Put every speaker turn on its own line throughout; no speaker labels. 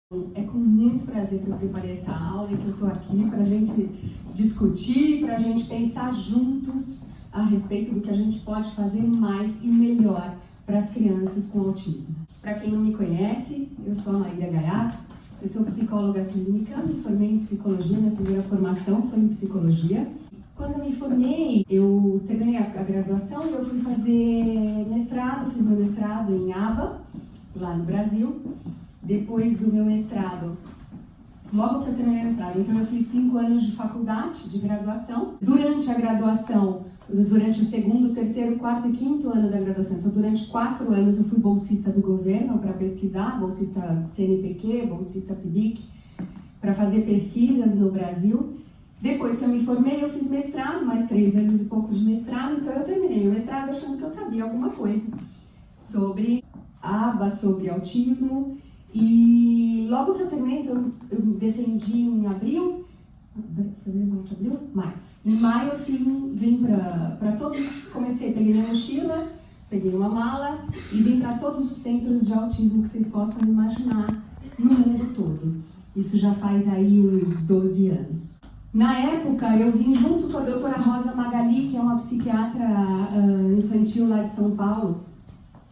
É com muito prazer que eu preparei essa aula e que eu estou aqui para a gente discutir, para a gente pensar juntos a respeito do que a gente pode fazer mais e melhor para as crianças com autismo. Para quem não me conhece, eu sou a Maíra Gaiato, eu sou psicóloga clínica, me formei em psicologia, minha primeira formação foi em psicologia. Quando eu me formei, eu terminei a graduação e eu fui fazer mestrado, fiz meu mestrado em ABA, lá no Brasil. Depois do meu mestrado, logo que eu terminei o mestrado, então eu fiz 5 anos de faculdade, de graduação. Durante a graduação, durante o segundo, terceiro, quarto e quinto ano da graduação, então durante 4 anos eu fui bolsista do governo para pesquisar, bolsista CNPq, bolsista PIBIC, para fazer pesquisas no Brasil. Depois que eu me formei, eu fiz mestrado, mais 3 anos e pouco de mestrado, então eu terminei meu mestrado achando que eu sabia alguma coisa sobre ABA, sobre autismo. E logo que eu terminei, então eu defendi em abril, fevereiro, março, abril, maio. Em maio eu vim para todos, peguei minha mochila, peguei uma mala e vim para todos os centros de autismo que vocês possam imaginar no mundo todo. Isso já faz aí uns 12 anos. Na época eu vim junto com a doutora Rosa Magali, que é uma psiquiatra infantil lá de São Paulo.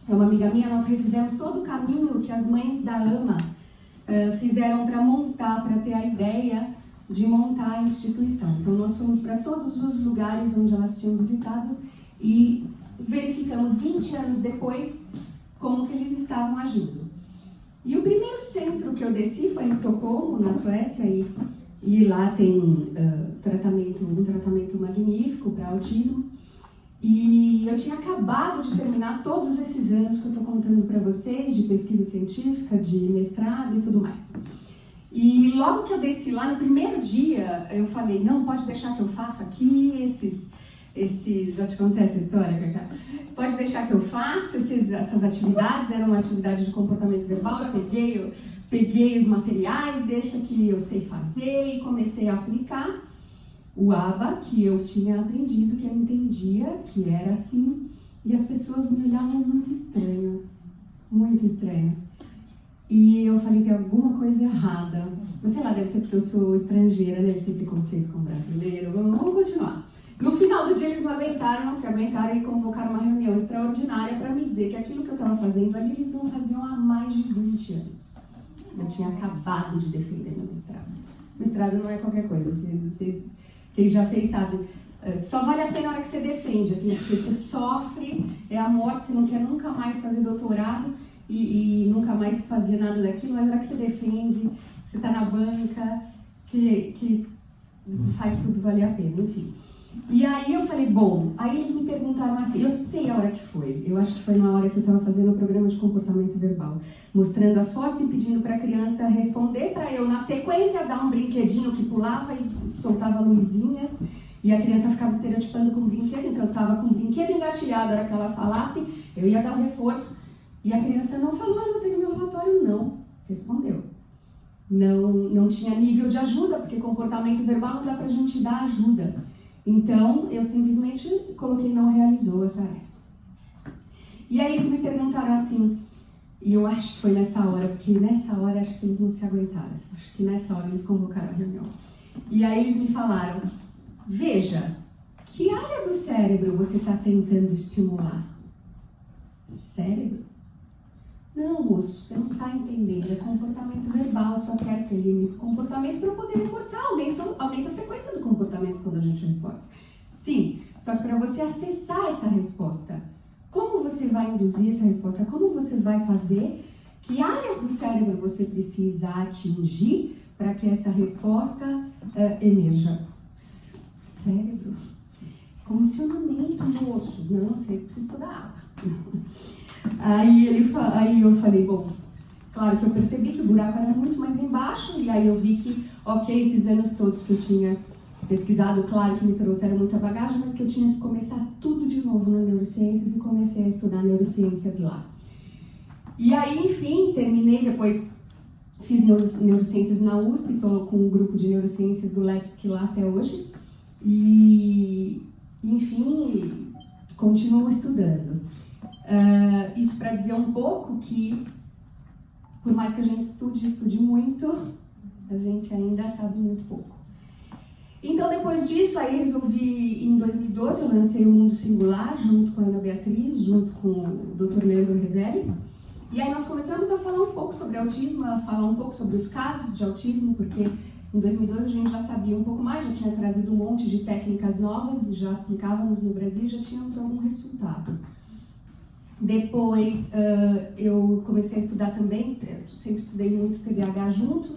É uma amiga minha, nós refizemos todo o caminho que as mães da AMA fizeram para ter a ideia de montar a instituição. Então nós fomos para todos os lugares onde elas tinham visitado e verificamos 20 anos depois como que eles estavam agindo. E o primeiro centro que eu desci foi em Estocolmo, na Suécia, e lá tem um tratamento magnífico para autismo. E eu tinha acabado de terminar todos esses anos que eu estou contando para vocês, de pesquisa científica, de mestrado e tudo mais. E logo que eu desci lá, no primeiro dia, eu falei, não, pode deixar que eu faço aqui já te contei essa história, Cacá? Pode deixar que eu faço essas atividades, era uma atividade de comportamento verbal, eu peguei os materiais, deixa que eu sei fazer e comecei a aplicar o ABA, que eu tinha aprendido, que eu entendia, que era assim, e as pessoas me olhavam muito estranho, muito estranho. E eu falei, tem alguma coisa errada. Mas sei lá, deve ser porque eu sou estrangeira, né? Eles têm preconceito com brasileiro, vamos continuar. No final do dia eles não se aguentaram e convocaram uma reunião extraordinária para me dizer que aquilo que eu estava fazendo ali, eles não faziam há mais de 20 anos. Eu tinha acabado de defender meu mestrado. Mestrado não é qualquer coisa, quem já fez sabe, só vale a pena a hora que você defende, assim, porque você sofre, é a morte, você não quer nunca mais fazer doutorado e nunca mais fazer nada daquilo, mas a hora que você defende, você está na banca, que faz tudo valer a pena, enfim. E aí eu falei, bom, aí eles me perguntaram assim, eu sei a hora que foi, eu acho que foi na hora que eu estava fazendo o programa de comportamento verbal, mostrando as fotos e pedindo para a criança responder para eu, na sequência, dar um brinquedinho que pulava e soltava luzinhas, e a criança ficava estereotipando com o brinquedo, então eu estava com o brinquedo engatilhado, a hora que ela falasse, eu ia dar o reforço, e a criança não falou, eu não tenho meu relatório, não, respondeu. Não tinha nível de ajuda, porque comportamento verbal não dá pra gente dar ajuda. Então, eu simplesmente coloquei não realizou a tarefa. E aí eles me perguntaram assim, e eu acho que foi nessa hora, porque nessa hora acho que eles não se aguentaram, acho que nessa hora eles convocaram a reunião. E aí eles me falaram, veja, que área do cérebro você está tentando estimular? Cérebro? Não, moço, você não está entendendo, é comportamento verbal, eu só quero que eu limite o comportamento para eu poder reforçar, aumenta a frequência do comportamento quando a gente reforça. Sim, só que para você acessar essa resposta, como você vai induzir essa resposta, como você vai fazer, que áreas do cérebro você precisa atingir para que essa resposta emerja? Cérebro? Condicionamento, moço, não, você precisa estudar. Aí eu falei, bom, claro que eu percebi que o buraco era muito mais embaixo, e aí eu vi que, ok, esses anos todos que eu tinha pesquisado, claro que me trouxeram muita bagagem, mas que eu tinha que começar tudo de novo nas neurociências e comecei a estudar neurociências lá. E aí, enfim, terminei, depois fiz neurociências na USP, estou com um grupo de neurociências do LEPSC lá até hoje, e, enfim, continuo estudando. Isso para dizer um pouco que por mais que a gente estude muito, a gente ainda sabe muito pouco. Então, depois disso, aí resolvi, em 2012, eu lancei o Mundo Singular, junto com a Ana Beatriz, junto com o Dr. Leandro Reveles. E aí nós começamos a falar um pouco sobre autismo, a falar um pouco sobre os casos de autismo, porque em 2012 a gente já sabia um pouco mais, já tinha trazido um monte de técnicas novas, e já aplicávamos no Brasil e já tínhamos algum resultado. Depois eu comecei a estudar também, sempre estudei muito TDAH junto,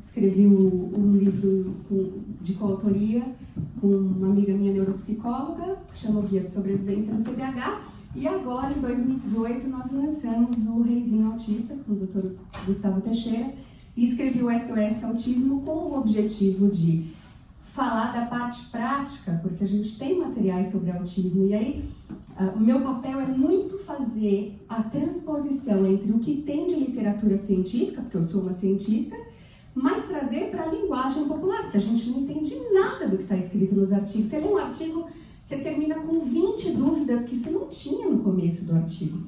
escrevi um livro de coautoria com uma amiga minha neuropsicóloga, que chama o Guia de Sobrevivência do TDAH, e agora, em 2018, nós lançamos o Reizinho Autista, com o Dr. Gustavo Teixeira, e escrevi o SOS Autismo com o objetivo de falar da parte prática, porque a gente tem materiais sobre autismo, e aí o meu papel é muito fazer a transposição entre o que tem de literatura científica, porque eu sou uma cientista, mas trazer para a linguagem popular, porque a gente não entende nada do que está escrito nos artigos. Você lê um artigo, você termina com 20 dúvidas que você não tinha no começo do artigo.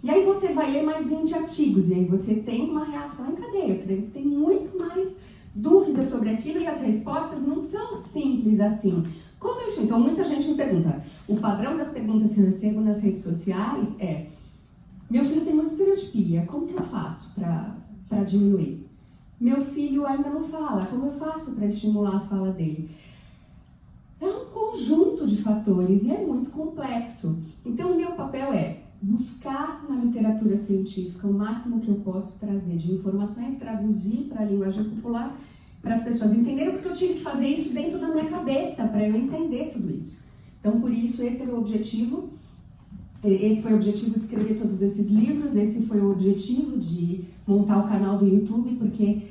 E aí você vai ler mais 20 artigos, e aí você tem uma reação em cadeia, porque você tem muito mais dúvidas sobre aquilo, e as respostas não são simples assim. Como é isso? Então, muita gente me pergunta, o padrão das perguntas que eu recebo nas redes sociais é: meu filho tem muita estereotipia, como que eu faço para diminuir? Meu filho ainda não fala, como eu faço para estimular a fala dele? É um conjunto de fatores e é muito complexo. Então, o meu papel é buscar na literatura científica o máximo que eu posso trazer de informações, traduzir para a linguagem popular, para as pessoas entenderem, porque eu tive que fazer isso dentro da minha cabeça, para eu entender tudo isso. Então, por isso, esse era o objetivo. Esse foi o objetivo de escrever todos esses livros, esse foi o objetivo de montar o canal do YouTube, porque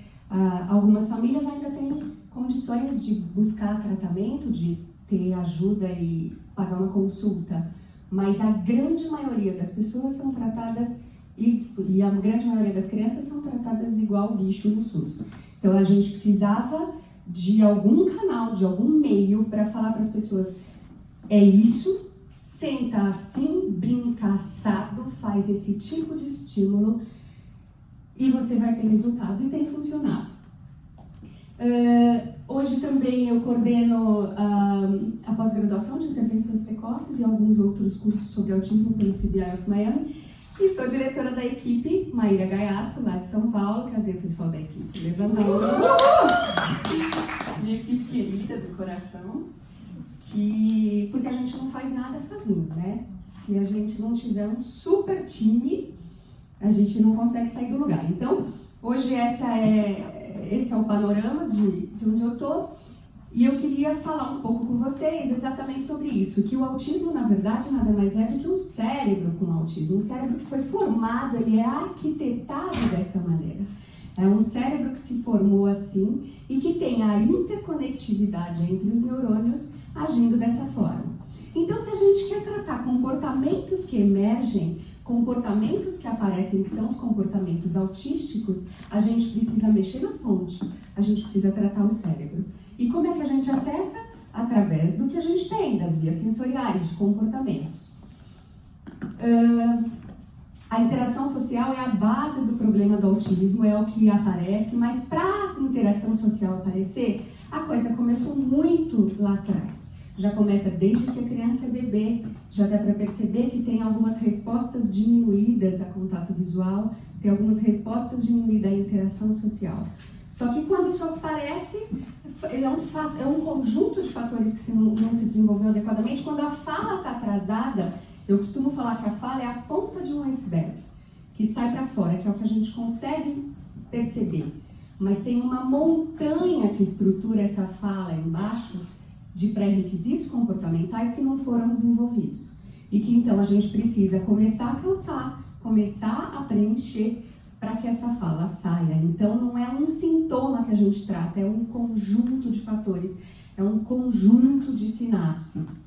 algumas famílias ainda têm condições de buscar tratamento, de ter ajuda e pagar uma consulta, mas a grande maioria das pessoas são tratadas, e a grande maioria das crianças são tratadas igual bicho no SUS. Então a gente precisava de algum canal, de algum meio para falar para as pessoas: é isso, senta assim, brinca assado, faz esse tipo de estímulo e você vai ter resultado, e tem funcionado. Hoje também eu coordeno a pós-graduação de intervenções precoces e alguns outros cursos sobre autismo pelo CBI of Miami, e sou diretora da equipe Maíra Gaiato, lá de São Paulo. Cadê o pessoal da equipe? Levanta a mão. Minha equipe querida do coração, porque a gente não faz nada sozinho, né? Se a gente não tiver um super time, a gente não consegue sair do lugar. Então, hoje esse é o panorama de onde eu estou, e eu queria falar um pouco com vocês exatamente sobre isso, que o autismo, na verdade, nada mais é do que um cérebro com autismo. Um cérebro que foi formado, ele é arquitetado dessa maneira. É um cérebro que se formou assim e que tem a interconectividade entre os neurônios agindo dessa forma. Então, se a gente quer tratar comportamentos que emergem, comportamentos que aparecem, que são os comportamentos autísticos, a gente precisa mexer na fonte, a gente precisa tratar o cérebro. E como é que a gente acessa? Através do que a gente tem, das vias sensoriais, de comportamentos. A interação social é a base do problema do autismo, é o que aparece, mas para a interação social aparecer, a coisa começou muito lá atrás. Já começa desde que a criança é bebê, já dá para perceber que tem algumas respostas diminuídas a contato visual, tem algumas respostas diminuídas à interação social. Só que quando isso aparece, é um conjunto de fatores que não se desenvolveu adequadamente. Quando a fala está atrasada, eu costumo falar que a fala é a ponta de um iceberg, que sai para fora, que é o que a gente consegue perceber. Mas tem uma montanha que estrutura essa fala embaixo, de pré-requisitos comportamentais que não foram desenvolvidos. E que então a gente precisa começar a calçar, começar a preencher para que essa fala saia. Então não é um sintoma que a gente trata, é um conjunto de fatores, é um conjunto de sinapses.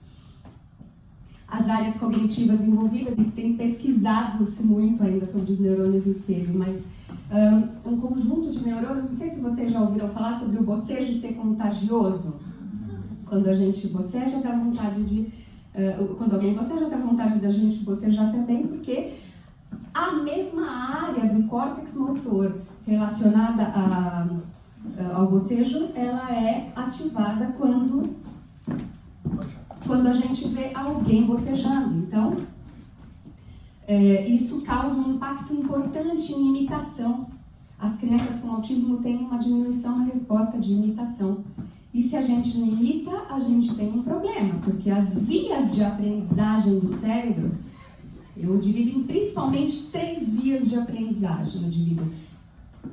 As áreas cognitivas envolvidas, tem pesquisado-se muito ainda sobre os neurônios do espelho, mas um conjunto de neurônios, não sei se vocês já ouviram falar sobre o bocejo ser contagioso. Quando a gente boceja, dá vontade de... quando alguém boceja, dá vontade da gente bocejar também, porque a mesma área do córtex motor relacionada ao bocejo, ela é ativada quando a gente vê alguém bocejando. Então, isso causa um impacto importante em imitação. As crianças com autismo têm uma diminuição na resposta de imitação. E se a gente não imita, a gente tem um problema, porque as vias de aprendizagem do cérebro, eu divido em principalmente 3 vias de aprendizagem. Eu divido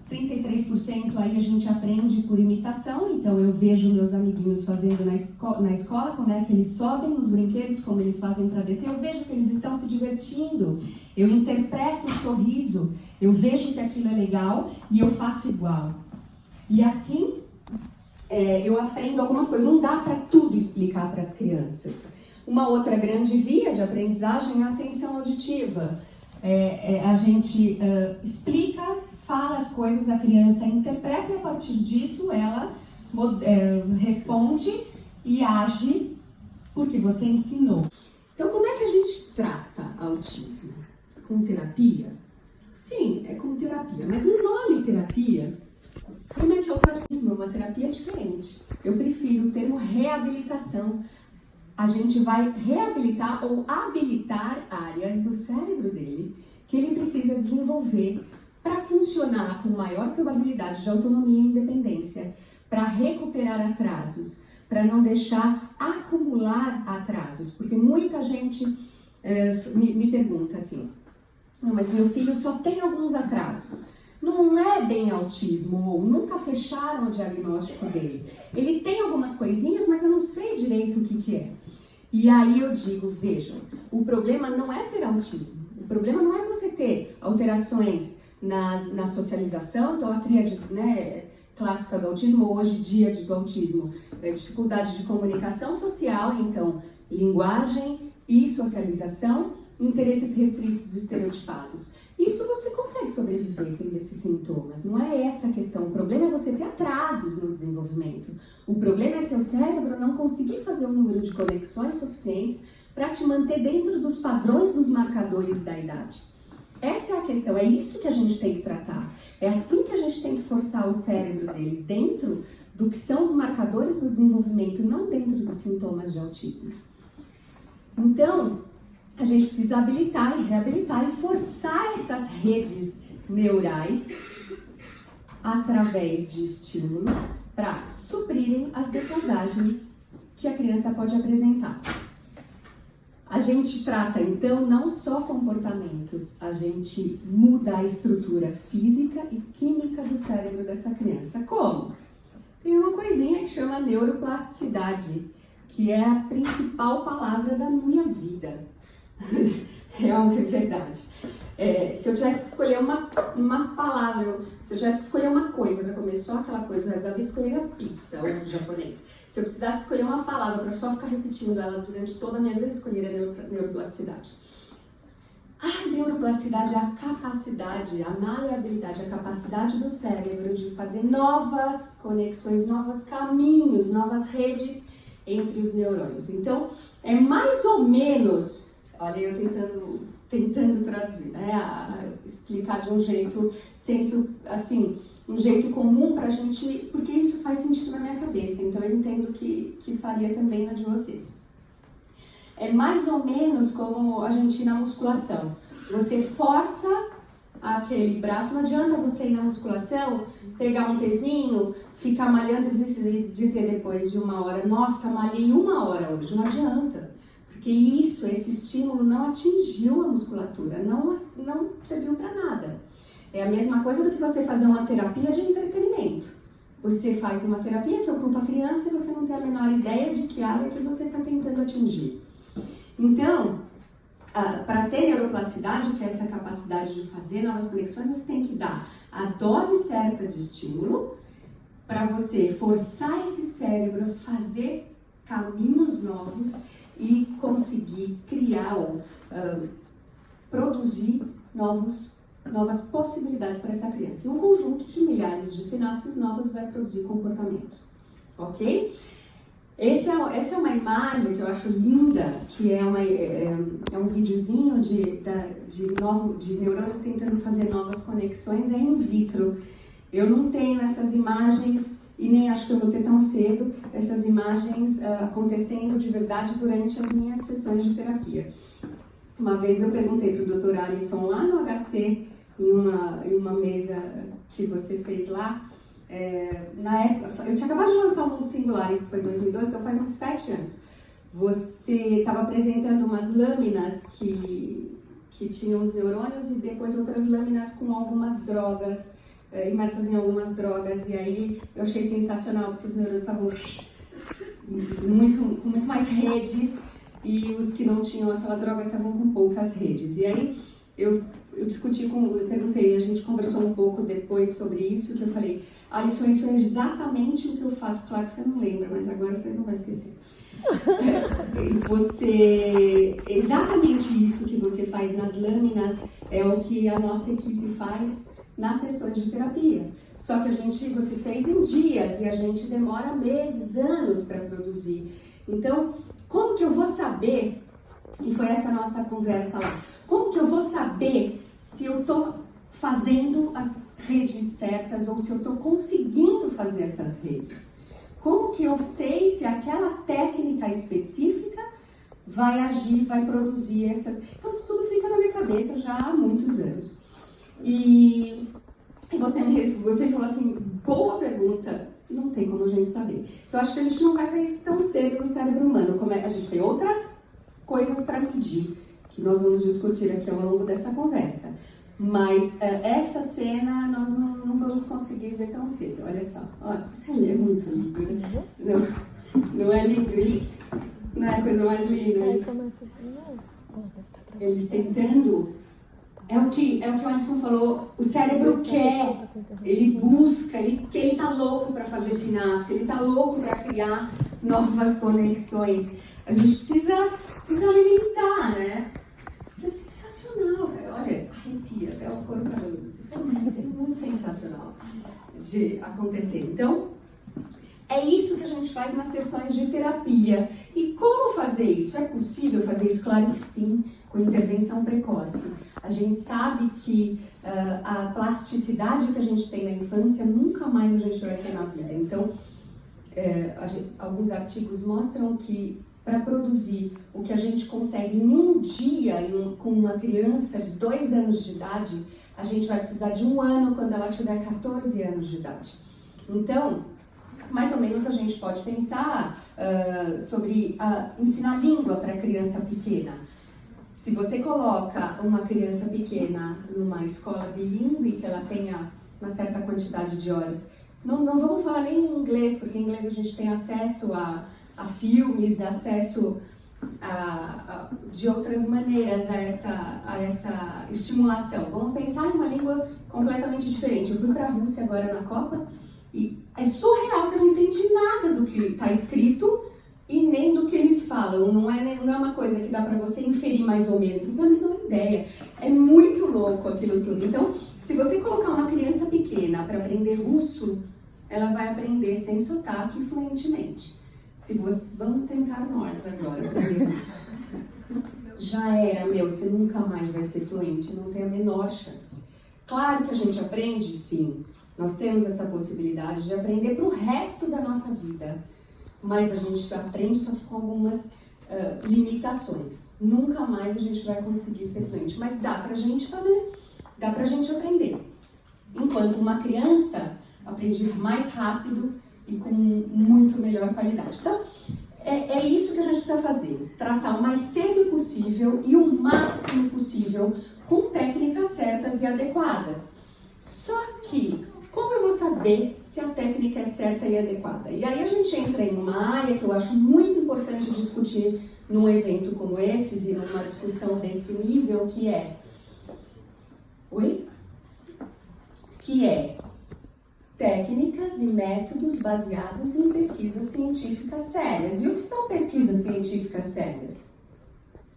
33% aí a gente aprende por imitação, então eu vejo meus amiguinhos fazendo na escola, como é que eles sobem nos brinquedos, como eles fazem para descer, eu vejo que eles estão se divertindo, eu interpreto o sorriso, eu vejo que aquilo é legal e eu faço igual. E assim, eu aprendo algumas coisas, não dá para tudo explicar para as crianças. Uma outra grande via de aprendizagem é a atenção auditiva. A gente explica, fala as coisas, a criança interpreta e a partir disso ela responde e age porque você ensinou. Então, como é que a gente trata autismo? Com terapia? Sim, é com terapia, mas o nome terapia remete ao autismo, uma terapia diferente. Eu prefiro o termo reabilitação. A gente vai reabilitar ou habilitar áreas do cérebro dele que ele precisa desenvolver para funcionar com maior probabilidade de autonomia e independência, para recuperar atrasos, para não deixar acumular atrasos. Porque muita gente me pergunta assim, não, mas meu filho só tem alguns atrasos. Não é bem autismo, ou nunca fecharam o diagnóstico dele. Ele tem algumas coisinhas, mas eu não sei direito o que é. E aí eu digo, vejam, o problema não é ter autismo. O problema não é você ter alterações na socialização, então a tríade clássica do autismo, hoje dia do autismo, dificuldade de comunicação social, então linguagem e socialização, interesses restritos e estereotipados. Isso você consegue sobreviver tendo esses sintomas, não é essa a questão. O problema é você ter atrasos no desenvolvimento. O problema é seu cérebro não conseguir fazer um número de conexões suficientes para te manter dentro dos padrões dos marcadores da idade. Essa é a questão, é isso que a gente tem que tratar. É assim que a gente tem que forçar o cérebro dele dentro do que são os marcadores do desenvolvimento, não dentro dos sintomas de autismo. Então, a gente precisa habilitar e reabilitar e forçar essas redes neurais através de estímulos para suprirem as defasagens que a criança pode apresentar. A gente trata, então, não só comportamentos, a gente muda a estrutura física e química do cérebro dessa criança. Como? Tem uma coisinha que chama neuroplasticidade, que é a principal palavra da minha vida. Real é verdade. Se eu tivesse que escolher uma palavra, se eu tivesse que escolher uma coisa para comer só aquela coisa, mas da vida escolheria pizza ou japonês. Se eu precisasse escolher uma palavra para só ficar repetindo ela durante toda a minha vida, eu escolheria neuroplasticidade. A neuroplasticidade é a capacidade, a maleabilidade, a capacidade do cérebro de fazer novas conexões, novos caminhos, novas redes entre os neurônios. Então, é mais ou menos, olha eu tentando traduzir, explicar de um jeito senso, assim, um jeito comum pra gente, porque isso faz sentido na minha cabeça, então eu entendo que faria também na de vocês. É mais ou menos como a gente ir na musculação. Você força aquele braço, não adianta você ir na musculação, pegar um pezinho, ficar malhando e dizer depois de 1 hora, nossa, malhei 1 hora hoje, não adianta. Porque esse estímulo não atingiu a musculatura, não serviu para nada. É a mesma coisa do que você fazer uma terapia de entretenimento. Você faz uma terapia que ocupa a criança e você não tem a menor ideia de que área que você está tentando atingir. Então, para ter neuroplasticidade, que é essa capacidade de fazer novas conexões, você tem que dar a dose certa de estímulo para você forçar esse cérebro a fazer caminhos novos e conseguir criar ou produzir novas possibilidades para essa criança. E um conjunto de milhares de sinapses novas vai produzir comportamentos, ok? Essa é uma imagem que eu acho linda, que é um videozinho de neurônios tentando fazer novas conexões, é in vitro. Eu não tenho essas imagens, e nem acho que eu vou ter tão cedo, essas imagens acontecendo de verdade durante as minhas sessões de terapia. Uma vez eu perguntei para o Dr. Alisson lá no HC, em uma mesa que você fez lá, na época, eu tinha acabado de lançar o Mundo Singular, que foi em 2012, então faz uns 7 anos. Você estava apresentando umas lâminas que tinham os neurônios e depois outras lâminas com algumas drogas, imersas em algumas drogas, e aí eu achei sensacional, porque os neurônios estavam com muito mais redes, e os que não tinham aquela droga estavam com poucas redes. E aí eu perguntei, a gente conversou um pouco depois sobre isso, que eu falei, Alisson, isso é exatamente o que eu faço. Claro que você não lembra, mas agora você não vai esquecer. Exatamente isso que você faz nas lâminas é o que a nossa equipe faz nas sessões de terapia. Só que você fez em dias e a gente demora meses, anos para produzir. Então, como que eu vou saber, e foi essa nossa conversa lá, como que eu vou saber se eu estou fazendo as redes certas ou se eu estou conseguindo fazer essas redes? Como que eu sei se aquela técnica específica vai agir, vai produzir essas... Então isso tudo fica na minha cabeça já há muitos anos. E você falou assim, boa pergunta, não tem como a gente saber. Então acho que a gente não vai ver isso tão cedo no cérebro humano. A gente tem outras coisas para medir, que nós vamos discutir aqui ao longo dessa conversa. Mas essa cena nós não vamos conseguir ver tão cedo. Olha só, olha, isso é muito lindo, né? Não é lindo isso? Não é a coisa mais linda isso? Eles tentando... É o que o Alisson falou, o cérebro quer, ele busca, ele tá louco para fazer sinapse, ele tá louco para criar novas conexões. A gente precisa alimentar, né? Isso é sensacional, velho. Olha, arrepia até o couro cabeludo. Isso é muito sensacional de acontecer. Então, é isso que a gente faz nas sessões de terapia. E como fazer isso? É possível fazer isso? Claro que sim, com intervenção precoce. A gente sabe que a plasticidade que a gente tem na infância, nunca mais a gente vai ter na vida. Então, alguns artigos mostram que para produzir o que a gente consegue em um dia com uma criança de 2 anos de idade, a gente vai precisar de 1 ano quando ela tiver 14 anos de idade. Então, mais ou menos a gente pode pensar sobre ensinar língua para criança pequena. Se você coloca uma criança pequena numa escola bilíngue, que ela tenha uma certa quantidade de horas, não vamos falar nem em inglês, porque em inglês a gente tem acesso a filmes, acesso de outras maneiras a essa estimulação. Vamos pensar em uma língua completamente diferente. Eu fui para a Rússia agora na Copa e é surreal, você não entende nada do que está escrito e nem do que eles falam. Não é uma coisa que dá para você inferir mais ou menos, não tem a menor ideia. É muito louco aquilo tudo. Então, se você colocar uma criança pequena para aprender russo, ela vai aprender sem sotaque e fluentemente. Vamos tentar nós agora aprender russo. Já era, você nunca mais vai ser fluente, não tem a menor chance. Claro que a gente aprende, sim. Nós temos essa possibilidade de aprender para o resto da nossa vida. Mas a gente aprende só que com algumas limitações. Nunca mais a gente vai conseguir ser fluente. Mas dá pra gente fazer, dá pra gente aprender. Enquanto uma criança aprende mais rápido e com muito melhor qualidade. Então, é isso que a gente precisa fazer. Tratar o mais cedo possível e o máximo possível com técnicas certas e adequadas. Só que, como eu vou saber se a técnica é certa e adequada? E aí a gente entra em uma área que eu acho muito importante discutir num evento como esse e numa discussão desse nível, que é... Que é técnicas e métodos baseados em pesquisas científicas sérias. E o que são pesquisas científicas sérias?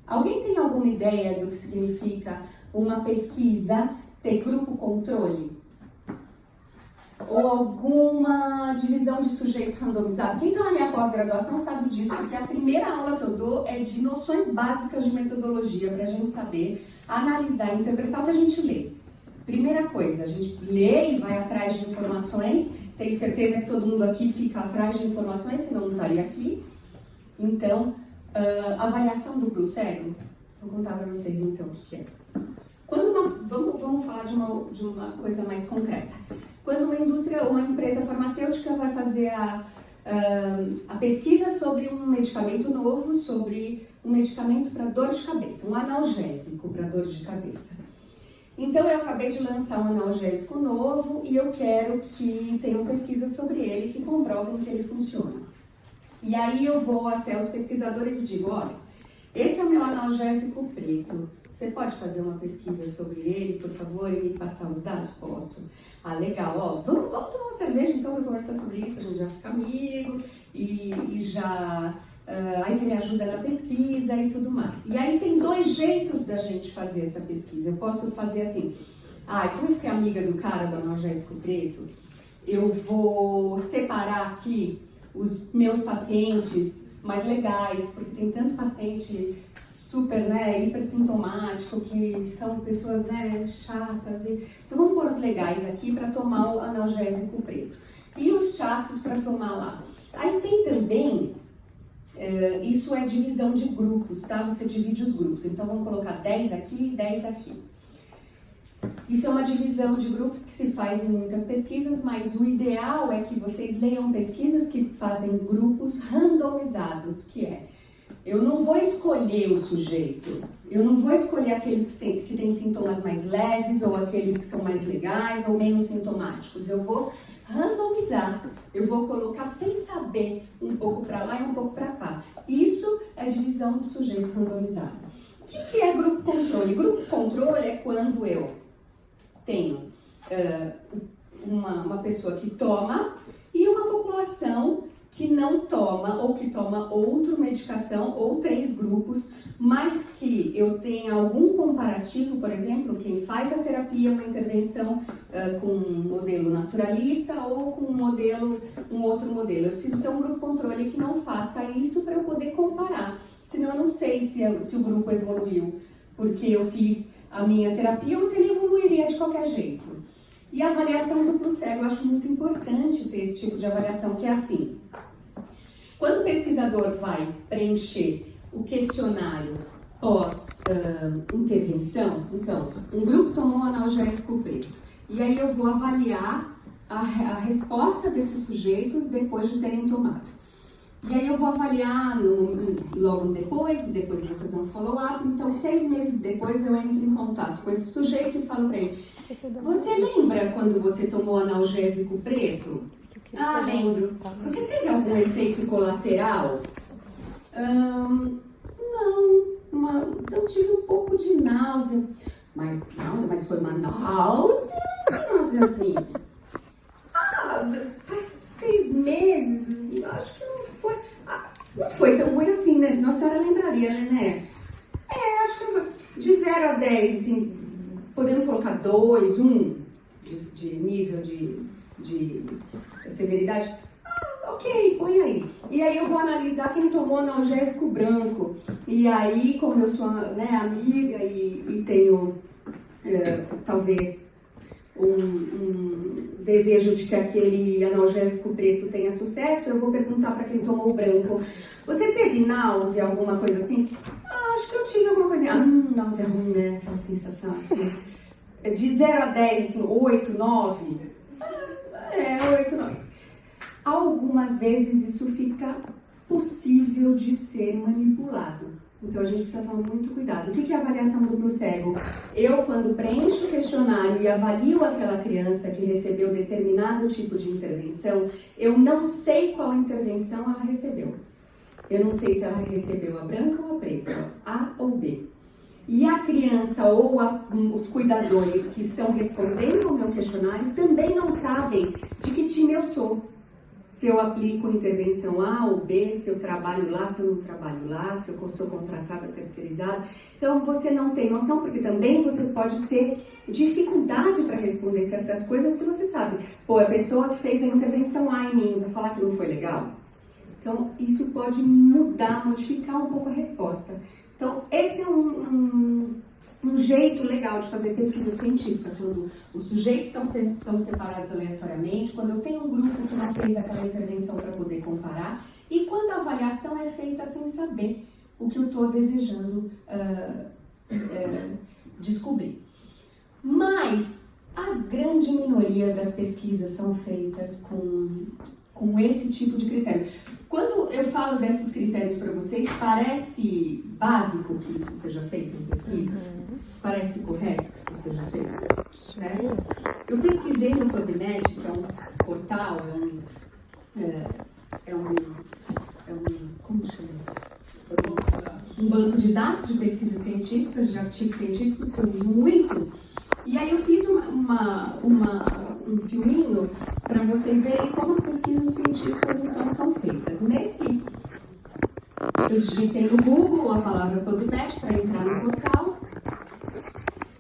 Alguém tem alguma ideia do que significa uma pesquisa ter grupo controle? ou alguma divisão de sujeitos randomizado. Quem está na minha pós-graduação sabe disso, porque a primeira aula que eu dou é de noções básicas de metodologia, para a gente saber analisar e interpretar o que a gente lê. Primeira coisa, a gente lê e vai atrás de informações. Tenho certeza que todo mundo aqui fica atrás de informações, senão não estaria aqui. Então, avaliação duplo cego, vou contar para vocês então o que é. Vamos falar de uma coisa mais concreta. Quando uma empresa farmacêutica vai fazer a pesquisa sobre um medicamento novo, sobre um medicamento para dor de cabeça, um analgésico para dor de cabeça. Então, eu acabei de lançar um analgésico novo e eu quero que tenham pesquisas sobre ele que comprovem que ele funciona. E aí eu vou até os pesquisadores e digo, olha, esse é o meu analgésico preto. Você pode fazer uma pesquisa sobre ele, por favor, e me passar os dados? Posso. Ah, legal, ó, vamos tomar uma cerveja então para conversar sobre isso, a gente já fica amigo e já... aí você me ajuda na pesquisa e tudo mais. E aí tem 2 jeitos da gente fazer essa pesquisa. Eu posso fazer assim, como eu fiquei amiga do cara do analgésico preto, eu vou separar aqui os meus pacientes mais legais, porque tem tanto paciente super, hiper sintomático, que são pessoas, chatas. Então vamos pôr os legais aqui para tomar o analgésico preto. E os chatos para tomar lá. Aí tem também... isso é divisão de grupos, tá? Você divide os grupos. Então, vamos colocar 10 aqui e 10 aqui. Isso é uma divisão de grupos que se faz em muitas pesquisas, mas o ideal é que vocês leiam pesquisas que fazem grupos randomizados, que é... eu não vou escolher o sujeito, eu não vou escolher aqueles que têm sintomas mais leves, ou aqueles que são mais legais, ou menos sintomáticos. Eu vou randomizar, eu vou colocar sem saber um pouco para lá e um pouco para cá. Isso é divisão de sujeitos randomizado. O que é grupo controle? Grupo controle é quando eu tenho uma pessoa que toma e uma população que não toma ou que toma outra medicação ou 3 grupos, mas que eu tenha algum comparativo, por exemplo, quem faz a terapia, uma intervenção com um modelo naturalista ou com um outro modelo. Eu preciso ter um grupo controle que não faça isso para eu poder comparar, senão eu não sei se o grupo evoluiu porque eu fiz a minha terapia ou se ele evoluiria de qualquer jeito. E a avaliação duplo cego, eu acho muito importante ter esse tipo de avaliação, que é assim, quando o pesquisador vai preencher o questionário pós-intervenção, então, um grupo tomou um analgésico preto, e aí eu vou avaliar a resposta desses sujeitos depois de terem tomado. E aí eu vou avaliar logo depois, e depois eu vou fazer um follow-up. Então, 6 meses depois eu entro em contato com esse sujeito e falo para ele, você lembra quando você tomou analgésico preto? Ah, lembro. Você teve algum efeito colateral? Não, eu tive um pouco de náusea. Mas foi uma náusea assim. Faz 6 meses, acho que não foi tão ruim assim, né? Senão a senhora lembraria, né? Acho que de 0 a 10, assim, podemos colocar 2, 1 de nível de severidade. Ok, põe aí. E aí eu vou analisar quem tomou analgésico branco. E aí, como eu sou amiga e tenho talvez um desejo de que aquele analgésico preto tenha sucesso, eu vou perguntar para quem tomou o branco, você teve náusea, alguma coisa assim? Acho que eu tive alguma coisinha. Náusea ruim, né? Aquela sensação assim. De 0 a 10, assim, 8, 9. 8, 9. Algumas vezes isso fica possível de ser manipulado. Então a gente precisa tomar muito cuidado. O que é a avaliação duplo cego? Eu, quando preencho o questionário e avalio aquela criança que recebeu determinado tipo de intervenção, eu não sei qual intervenção ela recebeu. Eu não sei se ela recebeu a branca ou a preta, A ou B. E a criança ou os cuidadores que estão respondendo ao meu questionário também não sabem de que time eu sou.
se eu aplico intervenção A ou B, se eu trabalho lá, se eu não trabalho lá, se eu sou contratada, terceirizada. Então, você não tem noção, porque também você pode ter dificuldade para responder certas coisas se você sabe. Pô, a pessoa que fez a intervenção A em mim, vai falar que não foi legal? Então, isso pode mudar, modificar um pouco a resposta. Então, esse é um jeito legal de fazer pesquisa científica, quando os sujeitos são separados aleatoriamente, quando eu tenho um grupo que não fez aquela intervenção para poder comparar, e quando a avaliação é feita sem saber o que eu estou desejando descobrir. Mas a grande minoria das pesquisas são feitas com esse tipo de critério. Quando eu falo desses critérios para vocês, parece básico que isso seja feito em pesquisas? Parece correto que isso seja feito? Certo? Eu pesquisei no PubMed, que é um portal, como chama isso? Um banco de dados de pesquisas científicas, de artigos científicos, que eu uso muito. E aí eu fiz um filminho para vocês verem como as pesquisas científicas então são feitas. Eu digitei no Google a palavra PubMed para entrar no portal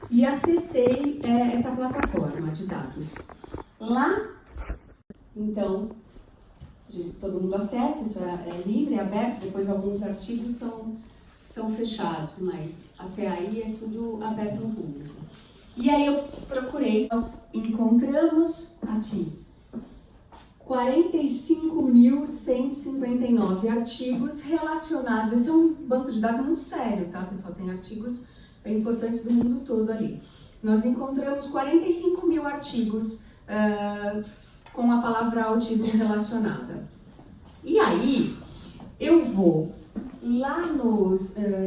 e acessei essa plataforma de dados. Lá, então, todo mundo acessa, isso é livre, é aberto, depois alguns artigos são fechados, mas até aí é tudo aberto ao público. E aí eu procurei, nós encontramos aqui 45.159 artigos relacionados. Esse é um banco de dados muito sério, tá, pessoal? Tem artigos bem importantes do mundo todo ali. Nós encontramos 45 mil artigos com a palavra autismo relacionada. E aí, eu vou lá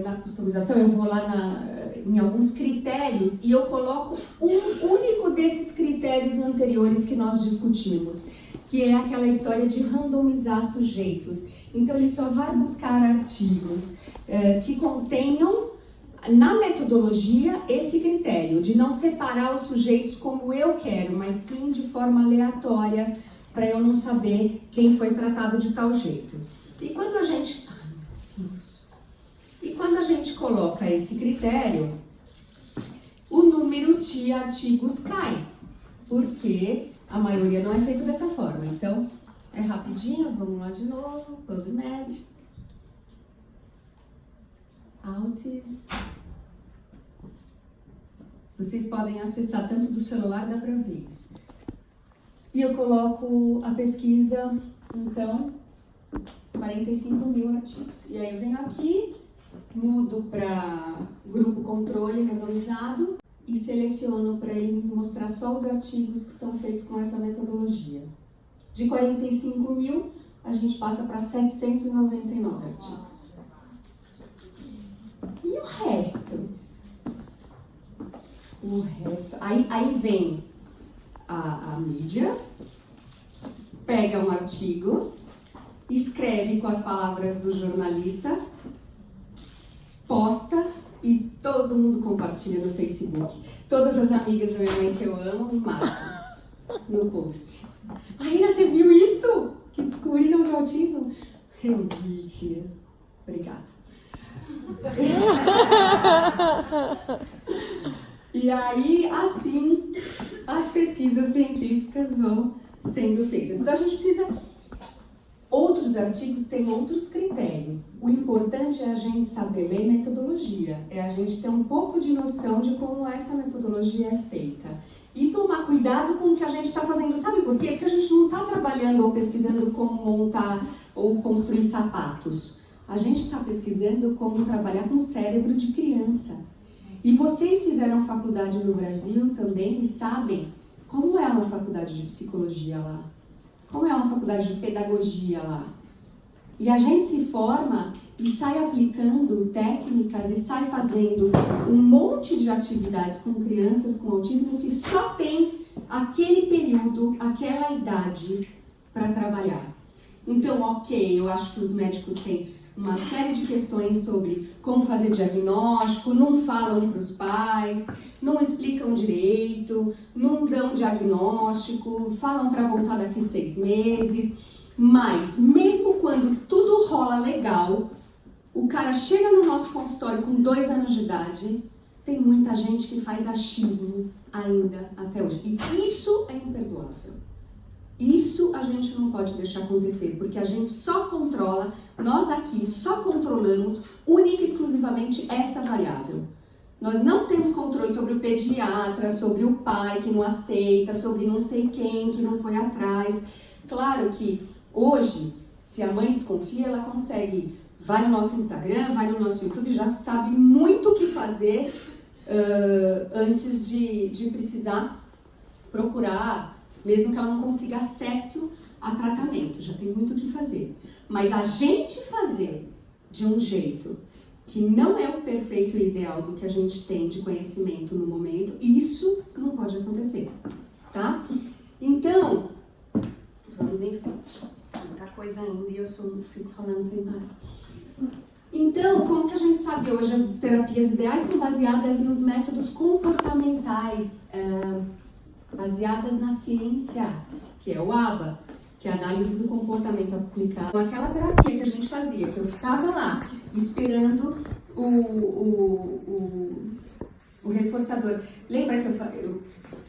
na customização, eu vou lá em alguns critérios e eu coloco um único desses critérios anteriores que nós discutimos, que é aquela história de randomizar sujeitos. Então, ele só vai buscar artigos que contenham, na metodologia, esse critério de não separar os sujeitos como eu quero, mas sim de forma aleatória, para eu não saber quem foi tratado de tal jeito. E quando a gente... E quando a gente coloca esse critério, o número de artigos cai, porque a maioria não é feita dessa forma. Então, é rapidinho, vamos lá de novo, PubMed, Autism. Vocês podem acessar tanto do celular, dá para ver isso. E eu coloco a pesquisa, então, 45 mil artigos. E aí eu venho aqui, mudo para grupo controle randomizado e seleciono para ele mostrar só os artigos que são feitos com essa metodologia. De 45 mil, a gente passa para 799 artigos. E o resto? Aí vem a mídia, pega um artigo, escreve com as palavras do jornalista, posta e todo mundo compartilha no Facebook. Todas as amigas da minha mãe que eu amo me marcam no post. Marina, você viu isso? Que descobriram de autismo? Eu vi, tia. Obrigada. E aí, assim, as pesquisas científicas vão sendo feitas. Então, a gente precisa... Outros artigos têm outros critérios. O importante é a gente saber ler metodologia, é a gente ter um pouco de noção de como essa metodologia é feita. E tomar cuidado com o que a gente está fazendo. Sabe por quê? Porque a gente não está trabalhando ou pesquisando como montar ou construir sapatos. A gente está pesquisando como trabalhar com o cérebro de criança. E vocês fizeram faculdade no Brasil também e sabem como é uma faculdade de psicologia lá. Como é uma faculdade de pedagogia lá. E a gente se forma e sai aplicando técnicas e sai fazendo um monte de atividades com crianças com autismo que só tem aquele período, aquela idade para trabalhar. Então, ok, eu acho que os médicos têm uma série de questões sobre como fazer diagnóstico, não falam para os pais, não explicam direito, não dão diagnóstico, falam para voltar daqui 6 meses. Mas, mesmo quando tudo rola legal, o cara chega no nosso consultório com 2 anos de idade, tem muita gente que faz achismo ainda até hoje. E isso é imperdoável. Isso a gente não pode deixar acontecer, porque a gente só controla, nós aqui só controlamos única e exclusivamente essa variável. Nós não temos controle sobre o pediatra, sobre o pai que não aceita, sobre não sei quem que não foi atrás. Claro que hoje, se a mãe desconfia, ela consegue, vai no nosso Instagram, vai no nosso YouTube, já sabe muito o que fazer antes de precisar procurar, mesmo que ela não consiga acesso a tratamento, já tem muito o que fazer. Mas a gente fazer de um jeito que não é o perfeito e ideal do que a gente tem de conhecimento no momento, isso não pode acontecer, tá? Então, vamos em frente. Muita coisa ainda e eu fico falando sem parar. Então, como que a gente sabe hoje as terapias ideais são baseadas nos métodos comportamentais, baseadas na ciência, que é o ABA, que é a análise do comportamento aplicado. Aquela terapia que a gente fazia, que eu ficava lá esperando o reforçador. Lembra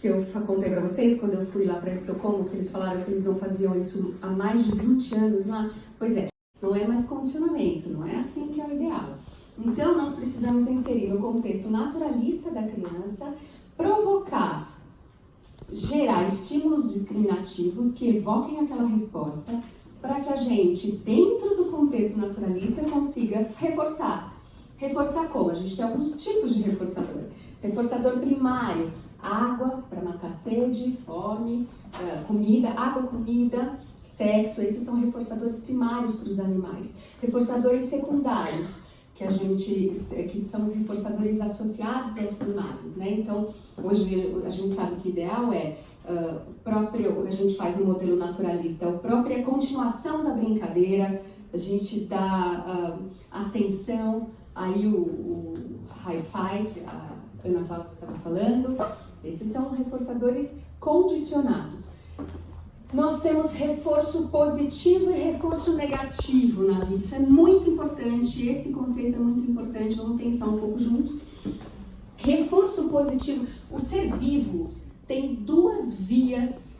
que eu contei para vocês quando eu fui lá para Estocolmo, que eles falaram que eles não faziam isso há mais de 20 anos lá? Pois é, não é mais condicionamento, não é assim que é o ideal. Então, nós precisamos inserir no contexto naturalista da criança, provocar, gerar estímulos discriminativos que evoquem aquela resposta para que a gente, dentro do contexto naturalista, consiga reforçar. Reforçar como? A gente tem alguns tipos de reforçador. Reforçador primário, água para matar sede, fome, comida, água, comida, sexo. Esses são reforçadores primários para os animais. Reforçadores secundários, que são os reforçadores associados aos primários, né? Então, hoje a gente sabe que o ideal é a gente faz um modelo naturalista, a própria continuação da brincadeira, a gente dá atenção, aí o hi-fi, que a Ana Cláudia estava falando, esses são reforçadores condicionados. Nós temos reforço positivo e reforço negativo na vida. Isso é muito importante, esse conceito é muito importante, vamos pensar um pouco juntos. Reforço positivo, o ser vivo tem 2 vias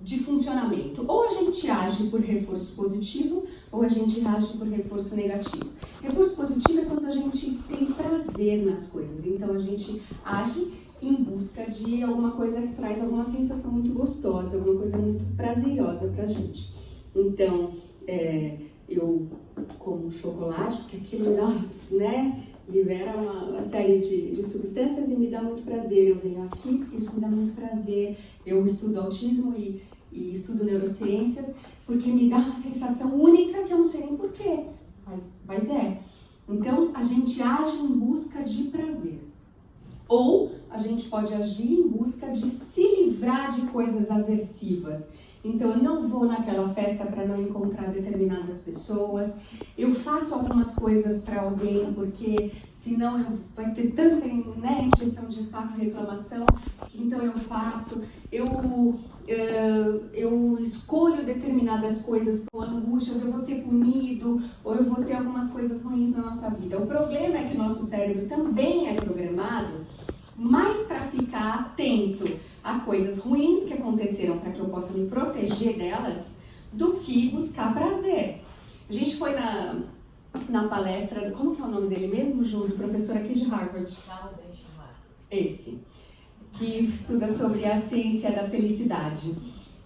de funcionamento. Ou a gente age por reforço positivo, ou a gente age por reforço negativo. Reforço positivo é quando a gente tem prazer nas coisas, então a gente age em busca de alguma coisa que traz alguma sensação muito gostosa, alguma coisa muito prazerosa pra gente. Então, eu como chocolate, porque aquilo me dá, né, libera uma série de substâncias e me dá muito prazer. Eu venho aqui porque isso me dá muito prazer. Eu estudo autismo e estudo neurociências porque me dá uma sensação única que eu não sei nem porquê, mas é. Então, a gente age em busca de prazer. Ou a gente pode agir em busca de se livrar de coisas aversivas. Então, eu não vou naquela festa para não encontrar determinadas pessoas. Eu faço algumas coisas para alguém porque senão vai ter tanta, né, encheção de saco, reclamação, que então eu faço. Eu escolho determinadas coisas com angústias, eu vou ser punido, ou eu vou ter algumas coisas ruins na nossa vida. O problema é que o nosso cérebro também é programado mais para ficar atento a coisas ruins que aconteceram para que eu possa me proteger delas, do que buscar prazer. A gente foi na palestra, como que é o nome dele mesmo, Ju? Do professor aqui de Harvard. Esse, que estuda sobre a ciência da felicidade.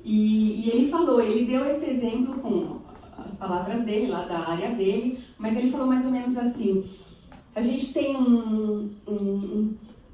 E ele falou, ele deu esse exemplo com as palavras dele, lá da área dele, mas ele falou mais ou menos assim: a gente tem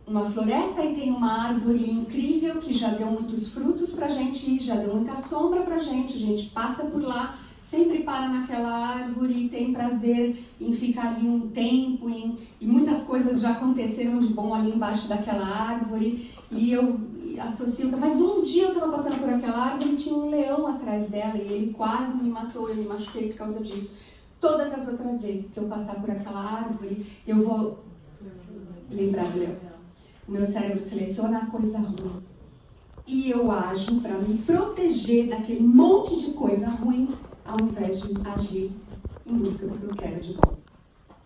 uma floresta e tem uma árvore incrível que já deu muitos frutos pra gente, já deu muita sombra pra gente, a gente passa por lá, sempre para naquela árvore e tem prazer em ficar ali um tempo, e muitas coisas já aconteceram de bom ali embaixo daquela árvore, e eu associo, mas um dia eu estava passando por aquela árvore e tinha um leão atrás dela e ele quase me matou, eu me machuquei por causa disso. Todas as outras vezes que eu passar por aquela árvore, eu vou lembrar do leão. O meu cérebro seleciona a coisa ruim. E eu ajo para me proteger daquele monte de coisa ruim ao invés de agir em busca do que eu quero de bom.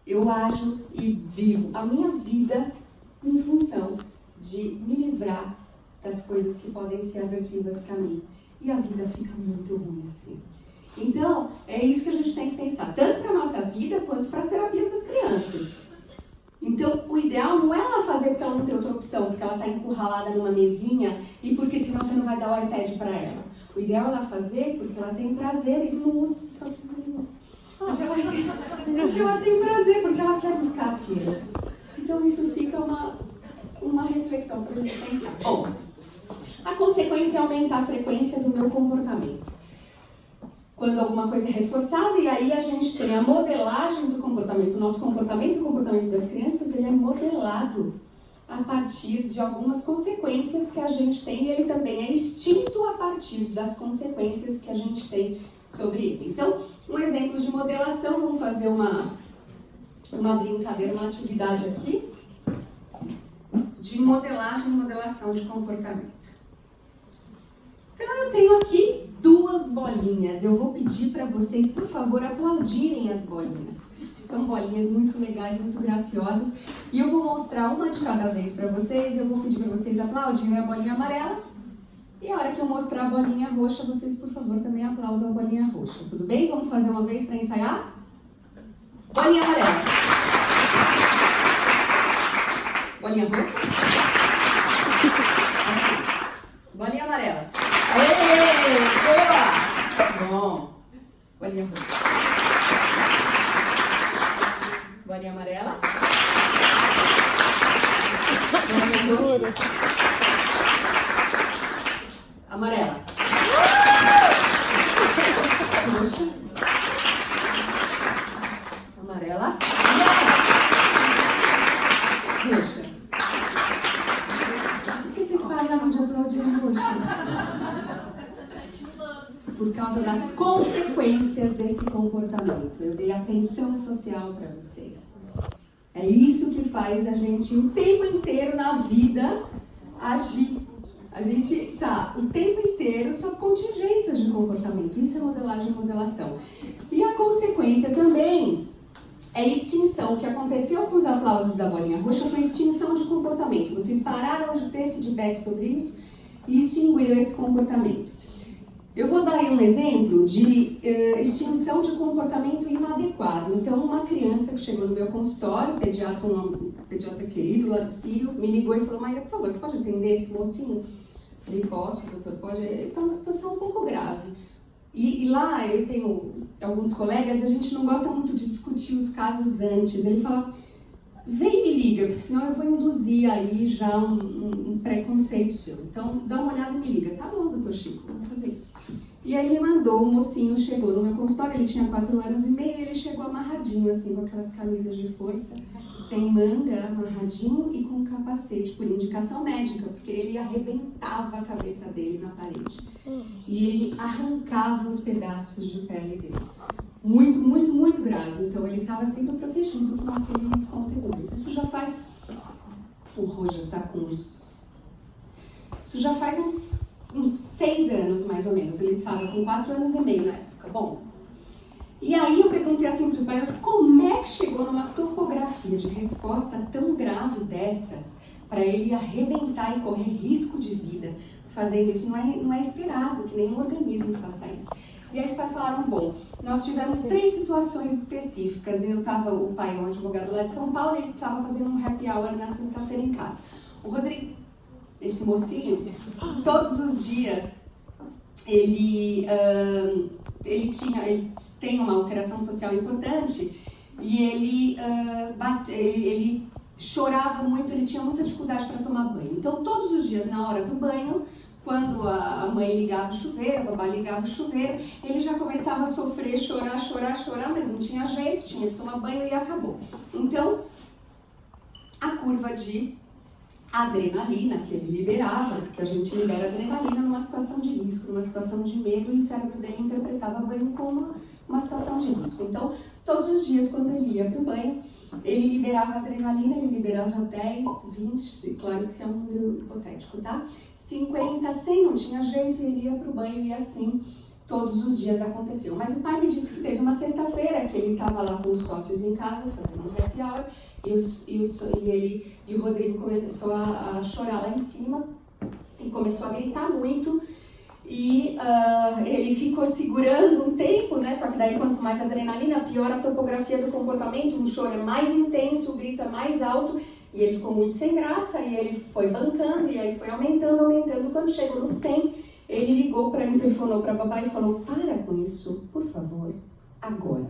Eu ajo e vivo a minha vida em função de me livrar das coisas que podem ser aversivas para mim. E a vida fica muito ruim assim. Então, é isso que a gente tem que pensar, tanto para a nossa vida quanto para as terapias das crianças. Então, o ideal não é ela fazer porque ela não tem outra opção, porque ela está encurralada numa mesinha e porque senão você não vai dar o iPad para ela. O ideal é ela fazer porque ela tem prazer e não usa só 15 minutos. Porque ela tem prazer, porque ela quer buscar aquilo. Então, isso fica uma reflexão para a gente pensar. Bom, a consequência é aumentar a frequência do meu comportamento. Quando alguma coisa é reforçada, e aí a gente tem a modelagem do comportamento. O nosso comportamento e o comportamento das crianças, ele é modelado a partir de algumas consequências que a gente tem, e ele também é extinto a partir das consequências que a gente tem sobre ele. Então, um exemplo de modelação, vamos fazer uma brincadeira, uma atividade aqui, de modelagem e modelação de comportamento. Então, eu tenho aqui 2 bolinhas. Eu vou pedir para vocês, por favor, aplaudirem as bolinhas. São bolinhas muito legais, muito graciosas. E eu vou mostrar uma de cada vez para vocês. Eu vou pedir para vocês aplaudirem a bolinha amarela. E a hora que eu mostrar a bolinha roxa, vocês, por favor, também aplaudam a bolinha roxa. Tudo bem? Vamos fazer uma vez para ensaiar? Bolinha amarela. Bolinha roxa. Bolinha amarela. Aê! Boa! Bom. Bolinha roxa. Bolinha amarela. Bolinha roxa. Amarela. Roxa. Amarela. Roxa. Por que vocês pararam de aplaudir a roxa? Por causa das consequências desse comportamento. Eu dei atenção social para vocês. É isso que faz a gente o tempo inteiro na vida agir. A gente está o tempo inteiro sob contingências de comportamento. Isso é modelagem e modelação. E a consequência também é extinção. O que aconteceu com os aplausos da bolinha roxa foi extinção de comportamento. Vocês pararam de ter feedback sobre isso e extinguiram esse comportamento. Eu vou dar aí um exemplo de extinção de comportamento inadequado. Então, uma criança que chegou no meu consultório, pediatra querido lá do Sírio, me ligou e falou: Maíra, por favor, você pode atender esse mocinho? Eu falei: posso, doutor, pode. Está uma situação um pouco grave. E lá eu tenho alguns colegas, a gente não gosta muito de discutir os casos antes. Ele fala: vem e me liga, porque senão eu vou induzir aí já um preconceito seu. Então, dá uma olhada e me liga. Tá bom, doutor Chico, vamos fazer isso. E aí ele mandou, o mocinho chegou no meu consultório, ele tinha 4 anos e meio, ele chegou amarradinho, assim, com aquelas camisas de força, sem manga, amarradinho e com um capacete, por indicação médica, porque ele arrebentava a cabeça dele na parede. E ele arrancava os pedaços de pele dele. Muito, muito, muito grave. Então ele estava sendo protegido com aqueles contedores. Isso já faz... O Roja está com uns... Isso já faz uns 6 anos, mais ou menos. Ele estava com 4 anos e meio na época. Bom, e aí eu perguntei assim para os pais, como é que chegou numa topografia de resposta tão grave dessas para ele arrebentar e correr risco de vida fazendo isso? Não é esperado que nenhum organismo faça isso. E aí os pais falaram: bom, nós tivemos 3 situações específicas. O pai é um advogado lá de São Paulo, e ele estava fazendo um happy hour na sexta-feira em casa. O Rodrigo, esse mocinho, todos os dias, ele tem uma alteração social importante, e ele chorava muito, ele tinha muita dificuldade para tomar banho. Então, todos os dias, na hora do banho, quando a mãe ligava o chuveiro, a babá ligava o chuveiro, ele já começava a sofrer, chorar, mas não tinha jeito, tinha que tomar banho e acabou. Então, a curva de adrenalina que ele liberava, porque a gente libera adrenalina numa situação de risco, numa situação de medo, e o cérebro dele interpretava banho como uma situação de risco. Então, todos os dias, quando ele ia para o banho, ele liberava adrenalina, ele liberava 10, 20, claro que é um número hipotético, tá? 50, 100, não tinha jeito, ele ia para o banho e assim, todos os dias aconteciam. Mas o pai me disse que teve uma sexta-feira que ele estava lá com os sócios em casa, fazendo um happy hour, e o Rodrigo começou a chorar lá em cima, e começou a gritar muito, e ele ficou segurando um tempo, né? Só que daí quanto mais adrenalina, pior a topografia do comportamento, o choro é mais intenso, o grito é mais alto, e ele ficou muito sem graça, e ele foi bancando, e aí foi aumentando, quando chegou no 100, ele ligou para mim, telefonou para a babá e falou: para com isso, por favor, agora.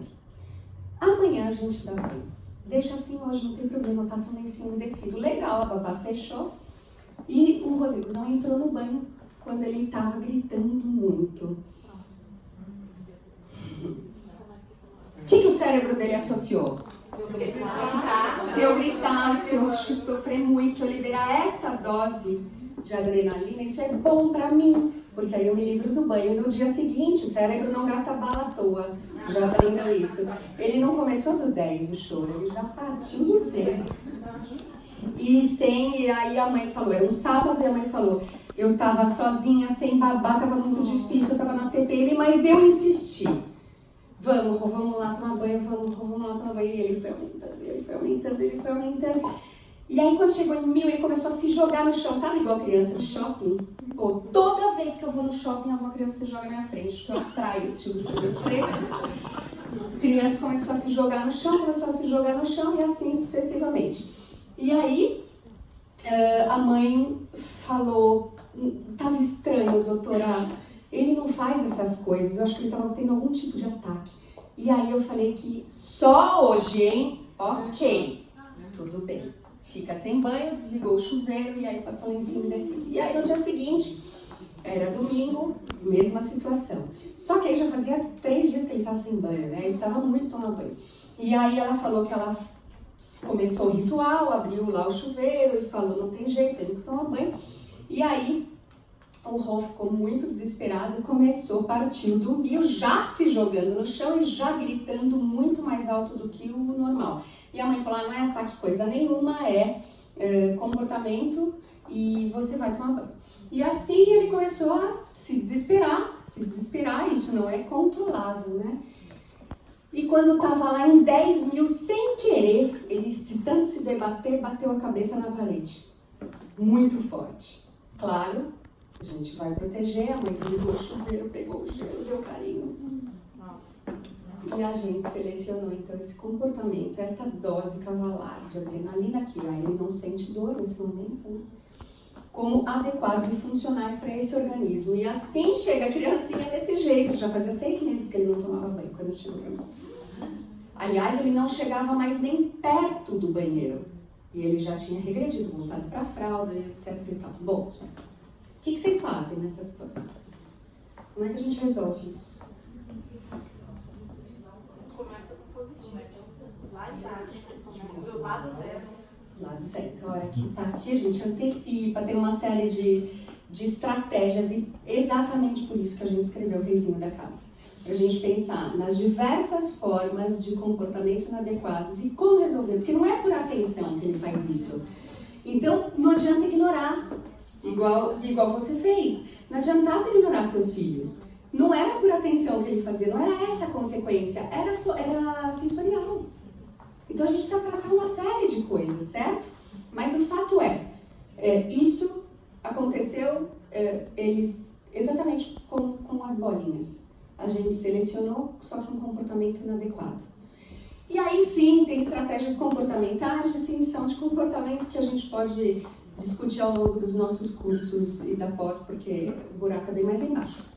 Amanhã a gente dá banho. Deixa assim hoje, não tem problema, passa um lencinho umedecido. Legal, a babá fechou. E o Rodrigo não entrou no banho quando ele estava gritando muito. O que o cérebro dele associou? Se eu gritar, se eu sofrer muito, se eu liberar esta dose de adrenalina, isso é bom pra mim, porque aí eu me livro do banho. E no dia seguinte, o cérebro não gasta bala à toa. Já aprendeu isso. Ele não começou do 10 o choro, ele já partiu do 100. E aí a mãe falou, era um sábado, e a mãe falou: eu tava sozinha, sem babá, tava muito difícil, eu tava na TPM, mas eu insisti. Vamos lá tomar banho, vamos lá tomar banho. E ele foi aumentando. E aí quando chegou em 1000, ele começou a se jogar no chão, sabe igual criança de shopping? Pô, toda vez que eu vou no shopping, alguma criança se joga na minha frente, que eu atraio esse tipo de preço. A criança começou a se jogar no chão, e assim sucessivamente. E aí a mãe falou: tava estranho, doutora, ele não faz essas coisas, eu acho que ele tava tendo algum tipo de ataque. E aí eu falei que só hoje, hein? Ok, tudo bem. Fica sem banho, desligou o chuveiro e aí passou o lencinho umedecido. E aí no dia seguinte, era domingo, mesma situação. Só que aí já fazia 3 dias que ele estava sem banho, né? Ele precisava muito tomar banho. E aí ela falou que ela começou o ritual, abriu lá o chuveiro e falou: não tem jeito, teve que tomar banho. E aí o Rô ficou muito desesperado e partiu do 1000, já se jogando no chão e já gritando muito mais alto do que o normal. E a mãe falou: não é ataque coisa nenhuma, é comportamento e você vai tomar banho. E assim ele começou a se desesperar, isso não é controlável, né? E quando estava lá em 10.000, sem querer, ele, de tanto se debater, bateu a cabeça na parede. Muito forte. Claro, a gente vai proteger, a mãe desligou o chuveiro, pegou o gelo, deu carinho. E a gente selecionou então esse comportamento, essa dose cavalar de adrenalina, que aí ele não sente dor nesse momento, né? Como adequados e funcionais para esse organismo. E assim chega a criancinha desse jeito. Já fazia 6 meses que ele não tomava banho quando eu tive o banho. Aliás, ele não chegava mais nem perto do banheiro. E ele já tinha regredido, voltado para a fralda, etc. E tal. Bom, o que vocês fazem nessa situação? Como é que a gente resolve isso?
Começa com positivo. Lá embaixo, do lado zero.
Lado zero. Então, a hora que tá aqui, a gente antecipa, tem uma série de estratégias, e exatamente por isso que a gente escreveu o Reizinho da Casa. Pra gente pensar nas diversas formas de comportamentos inadequados e como resolver, porque não é por atenção que ele faz isso. Então, não adianta ignorar, igual você fez. Não adiantava ignorar seus filhos. Não era por atenção que ele fazia, não era essa a consequência, era sensorial. Então a gente precisa tratar uma série de coisas, certo? Mas o fato isso aconteceu exatamente com as bolinhas. A gente selecionou, só que um comportamento inadequado. E aí, enfim, tem estratégias comportamentais de definição de comportamento que a gente pode discutir ao longo dos nossos cursos e da pós, porque o buraco é bem mais embaixo.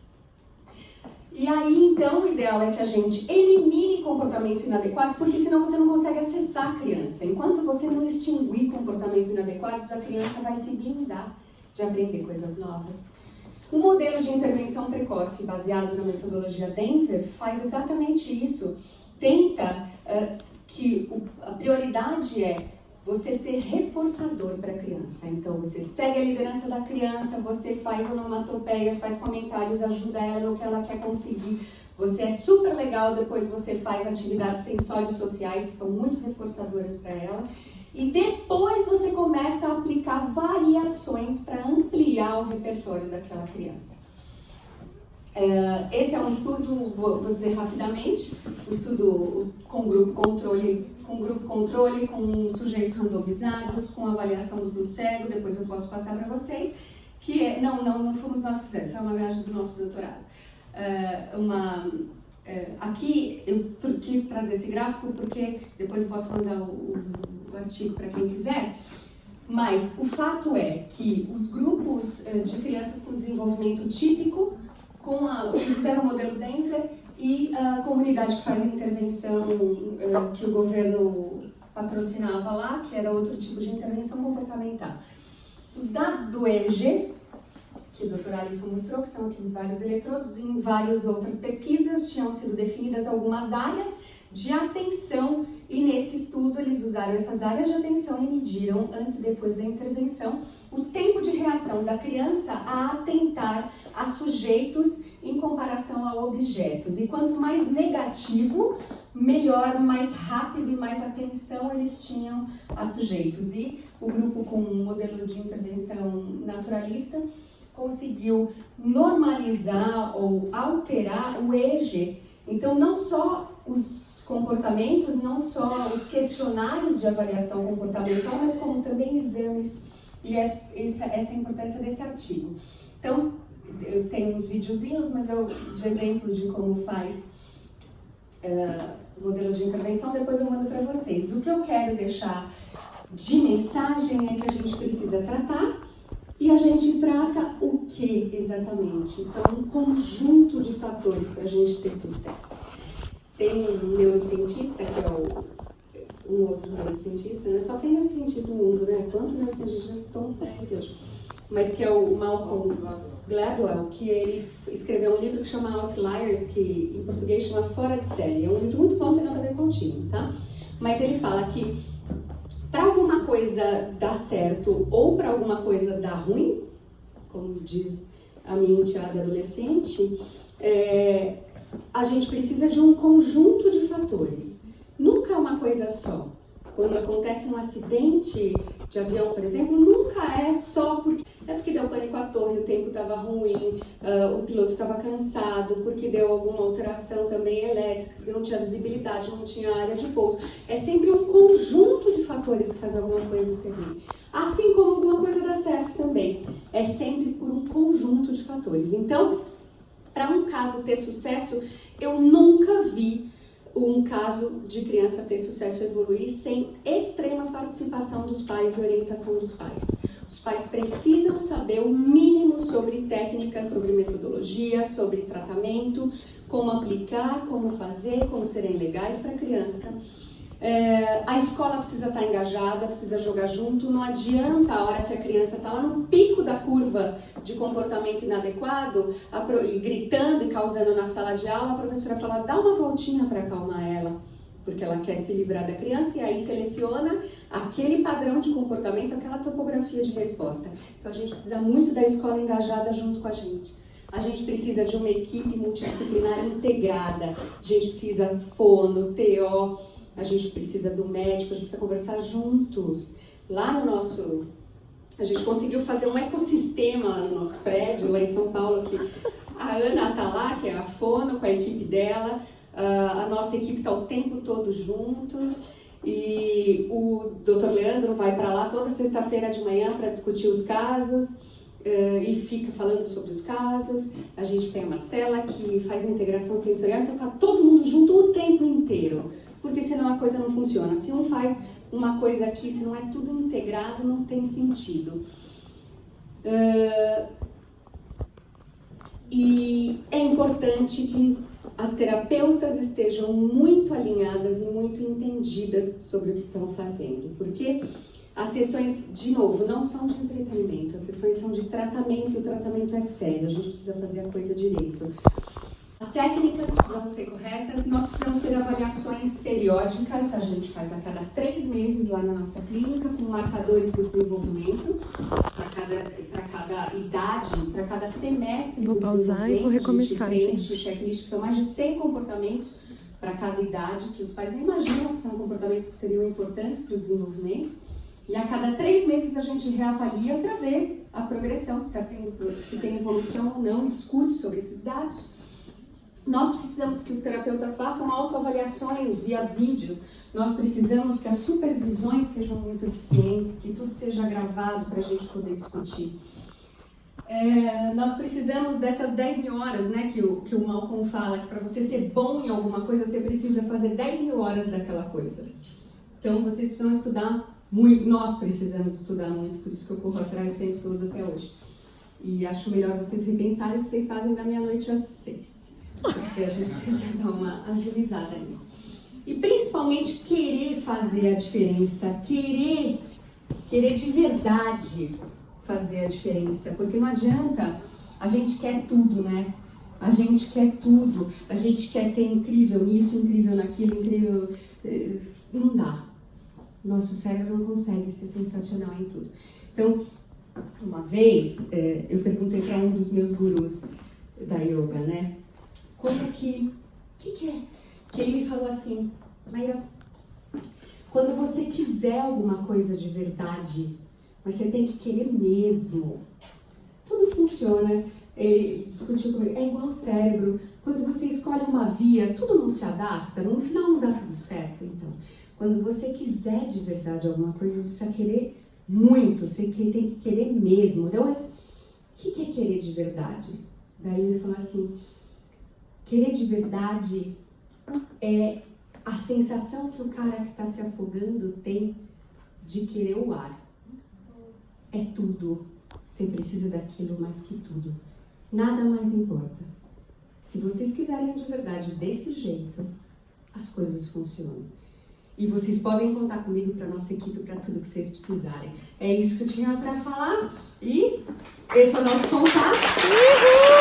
E aí, então, o ideal é que a gente elimine comportamentos inadequados, porque senão você não consegue acessar a criança. Enquanto você não extinguir comportamentos inadequados, a criança vai se blindar de aprender coisas novas. O modelo de intervenção precoce, baseado na metodologia Denver, faz exatamente isso. Tenta que a prioridade é você ser reforçador para a criança. Então, você segue a liderança da criança, você faz onomatopeias, faz comentários, ajuda ela no que ela quer conseguir. Você é super legal, depois você faz atividades sensórias sociais, que são muito reforçadoras para ela. E depois você começa a aplicar variações para ampliar o repertório daquela criança. Esse é um estudo, vou dizer rapidamente, um estudo com grupo controle, com sujeitos randomizados, com avaliação duplo cego, depois eu posso passar para vocês, que é, não fomos nós que fizemos, isso é uma viagem do nosso doutorado. Aqui eu quis trazer esse gráfico porque depois eu posso mandar o artigo para quem quiser, mas o fato é que os grupos de crianças com desenvolvimento típico, fizeram o modelo Denver e a comunidade que faz a intervenção que o governo patrocinava lá, que era outro tipo de intervenção comportamental. Os dados do EEG, que o Dr. Alisson mostrou, que são aqueles vários eletrodos, em várias outras pesquisas tinham sido definidas algumas áreas de atenção e nesse estudo eles usaram essas áreas de atenção e mediram, antes e depois da intervenção, o tempo de reação da criança a atentar a sujeitos em comparação a objetos. E quanto mais negativo, melhor, mais rápido e mais atenção eles tinham a sujeitos. E o grupo com um modelo de intervenção naturalista conseguiu normalizar ou alterar o EEG. Então, não só os comportamentos, não só os questionários de avaliação comportamental, mas como também exames. E essa é a importância desse artigo. Então, eu tenho uns videozinhos, mas de exemplo de como faz o modelo de intervenção, depois eu mando para vocês. O que eu quero deixar de mensagem é que a gente precisa tratar, e a gente trata o que exatamente? São um conjunto de fatores para a gente ter sucesso. Tem um neurocientista, que é um outro neurocientista, né? Só tem neurocientista no mundo, né? Quantos neurocientistas já estão por hoje? Mas que é o Malcolm Gladwell, que ele escreveu um livro que chama Outliers, que em português chama Fora de Série. É um livro muito bom, tem na cadeia contínua, tá? Mas ele fala que para alguma coisa dar certo ou para alguma coisa dar ruim, como diz a minha enteada adolescente, a gente precisa de um conjunto de fatores. Nunca uma coisa só. Quando acontece um acidente de avião, por exemplo, nunca é só porque deu pânico à torre, o tempo estava ruim, o piloto estava cansado, porque deu alguma alteração também elétrica, porque não tinha visibilidade, não tinha área de pouso. É sempre um conjunto de fatores que faz alguma coisa ser ruim. Assim como alguma coisa dá certo também. É sempre por um conjunto de fatores. Então, para um caso ter sucesso, eu nunca vi um caso de criança ter sucesso e evoluir sem extrema participação dos pais e orientação dos pais. Os pais precisam saber o mínimo sobre técnicas, sobre metodologia, sobre tratamento, como aplicar, como fazer, como serem legais para a criança. A escola precisa estar engajada, precisa jogar junto. Não adianta a hora que a criança está lá no pico da curva de comportamento inadequado, e gritando e causando na sala de aula, a professora fala, dá uma voltinha para acalmar ela, porque ela quer se livrar da criança e aí seleciona aquele padrão de comportamento, aquela topografia de resposta. Então a gente precisa muito da escola engajada junto com a gente. A gente precisa de uma equipe multidisciplinar integrada, a gente precisa fono, TO, a gente precisa do médico, a gente precisa conversar juntos. Lá no nosso... A gente conseguiu fazer um ecossistema no nosso prédio, lá em São Paulo, que a Ana está lá, que é a fono, com a equipe dela. A nossa equipe está o tempo todo junto. E o Dr. Leandro vai para lá toda sexta-feira de manhã para discutir os casos. E fica falando sobre os casos. A gente tem a Marcela, que faz a integração sensorial. Então está todo mundo junto o tempo inteiro. Porque senão a coisa não funciona. Se um faz uma coisa aqui, se não é tudo integrado, não tem sentido. E é importante que as terapeutas estejam muito alinhadas e muito entendidas sobre o que estão fazendo. Porque as sessões, de novo, não são de entretenimento. As sessões são de tratamento e o tratamento é sério. A gente precisa fazer a coisa direito. As técnicas precisam ser corretas, nós precisamos ter avaliações periódicas, a gente faz a cada 3 meses lá na nossa clínica, com marcadores do desenvolvimento, para cada idade, para cada semestre do desenvolvimento. Vou pausar e vou recomeçar, a gente preenche checklist, que são mais de 100 comportamentos para cada idade, que os pais nem imaginam que são comportamentos que seriam importantes para o desenvolvimento. E a cada 3 meses a gente reavalia para ver a progressão, se tem evolução ou não, e discute sobre esses dados. Nós precisamos que os terapeutas façam autoavaliações via vídeos. Nós precisamos que as supervisões sejam muito eficientes, que tudo seja gravado para a gente poder discutir. Nós precisamos dessas 10.000 horas, né, que o Malcolm fala, que para você ser bom em alguma coisa, você precisa fazer 10.000 horas daquela coisa. Então, vocês precisam estudar muito, nós precisamos estudar muito, por isso que eu corro atrás o tempo todo até hoje. E acho melhor vocês repensarem o que vocês fazem da meia-noite às 6, porque a gente precisa dar uma agilizada nisso. E principalmente querer fazer a diferença, querer de verdade fazer a diferença, porque não adianta, a gente quer tudo, né? A gente quer tudo, a gente quer ser incrível nisso, incrível naquilo, incrível... Não dá. Nosso cérebro não consegue ser sensacional em tudo. Então, uma vez, eu perguntei para um dos meus gurus da yoga, né? Como que é? Que ele me falou assim, Maíra, quando você quiser alguma coisa de verdade, mas você tem que querer mesmo. Tudo funciona. Ele discutiu comigo, é igual o cérebro. Quando você escolhe uma via, tudo não se adapta, no final não dá tudo certo, então. Quando você quiser de verdade alguma coisa, você precisa querer muito, você tem que querer mesmo. Então, mas o que é querer de verdade? Daí ele falou assim, querer de verdade é a sensação que o cara que está se afogando tem de querer o ar. É tudo. Você precisa daquilo mais que tudo. Nada mais importa. Se vocês quiserem de verdade desse jeito, as coisas funcionam. E vocês podem contar comigo, para nossa equipe, para tudo que vocês precisarem. É isso que eu tinha para falar. E esse é o nosso contato.